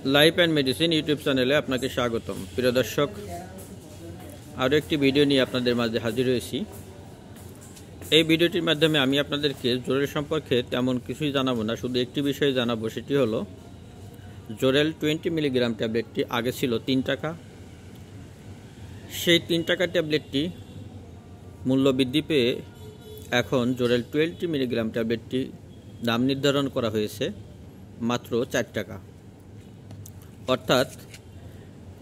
Life and medicine YouTube চ্যানেলে আপনাকে স্বাগতম। প্রিয় দর্শক, আরও একটি ভিডিও নিয়ে আপনাদের মাঝে হাজির হয়েছি। এই ভিডিওটির মাধ্যমে আমি আপনাদেরকে জোরেল সম্পর্কে তেমন কিছুই জানাবো না, শুধু একটি বিষয় জানাবো, সেটি হলো জোরেল 20 মিলিগ্রাম ট্যাবলেটটি আগে ছিল 3 টাকা। সেই 3 টাকা ট্যাবলেটটি মূল্য বৃদ্ধি পেয়ে এখন জোরেল 20 মিলিগ্রাম ট্যাবলেটটি দাম নির্ধারণ করা হয়েছে মাত্র 4 টাকা। অর্থাৎ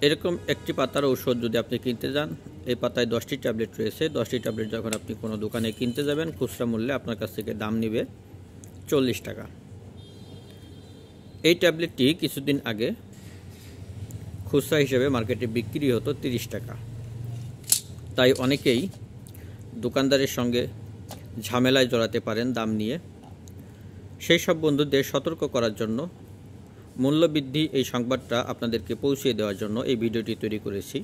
এরকম একটি পাতার ঔষধ যদি আপনি কিনতে যান, এই পাতায় 10টি ট্যাবলেট রয়েছে। 10টি ট্যাবলেট যখন আপনি কোনো দোকানে কিনতে যাবেন, খুচরা মূল্যে আপনার কাছ থেকে দাম নেবে 40 টাকা। এই ট্যাবলেটটি কিছুদিন আগে খুচরা হিসেবে মার্কেটে বিক্রি হতো 30 টাকা। তাই অনেকেই দোকানদারের সঙ্গে ঝামেলায় জড়াতে পারেন দাম নিয়ে। সেই সব বন্ধুদের সতর্ক করার জন্য, মূল্যবৃদ্ধি এই সংবাদটা আপনাদেরকে পৌঁছে দেওয়ার জন্য এই ভিডিওটি তৈরি করেছি।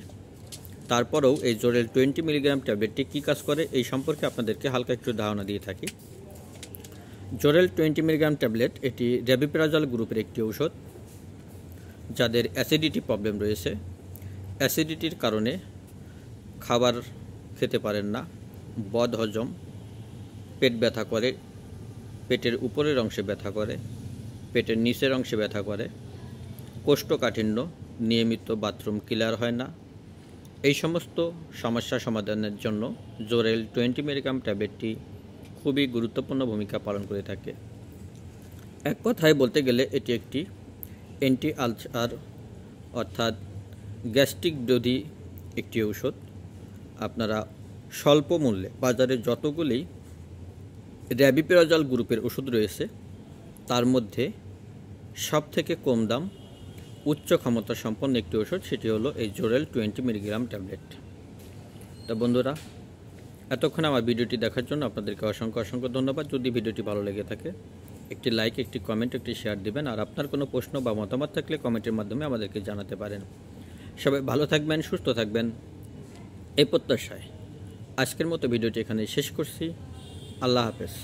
তারপরেও এই জোরেল 20 মিলিগ্রাম ট্যাবলেটটি কী কাজ করে এই সম্পর্কে আপনাদেরকে হালকা একটু ধারণা দিয়ে থাকি। জোরেল 20 মিলিগ্রাম ট্যাবলেট এটি র্যাবিপ্রাজল গ্রুপের একটি ঔষধ। যাদের অ্যাসিডিটি প্রবলেম রয়েছে, অ্যাসিডিটির কারণে খাবার খেতে পারেন না, বদহজম, পেট ব্যথা করে, পেটের উপরের অংশে ব্যথা করে, পেটের নিচের অংশে ব্যথা করে, কোষ্ঠকাঠিন্য, নিয়মিত বাথরুম ক্লিয়ার হয় না, এই সমস্ত সমস্যা সমাধানের জন্য জোরেল 20 মিলিগ্রাম ট্যাবলেটটি খুবই গুরুত্বপূর্ণ ভূমিকা পালন করে থাকে। এক কথায় বলতে গেলে এটি একটি অ্যান্টি আলসার অর্থাৎ গ্যাস্ট্রিক বিরোধী একটি ঔষধ। আপনারা স্বল্প মূল্যে বাজারে যতগুলি র্যাবিপ্রাজল গ্রুপের ওষুধ রয়েছে, তার মধ্যে সবথেকে কম দাম, উচ্চ ক্ষমতা সম্পন্ন একটি ওষুধ, সেটি হলো এই জোরেল 20 মিলিগ্রাম ট্যাবলেট। তো বন্ধুরা, এতক্ষণ আমার ভিডিওটি দেখার জন্য আপনাদেরকে অসংখ্য অসংখ্য ধন্যবাদ। যদি ভিডিওটি ভালো লেগে থাকে, একটি লাইক, একটি কমেন্ট, একটি শেয়ার দিবেন। আর আপনার কোনো প্রশ্ন বা মতামত থাকলে কমেন্টের মাধ্যমে আমাদেরকে জানাতে পারেন। সবাই ভালো থাকবেন, সুস্থ থাকবেন, এই প্রত্যাশায় আজকের মতো ভিডিওটি এখানে শেষ করছি। আল্লাহ হাফেজ।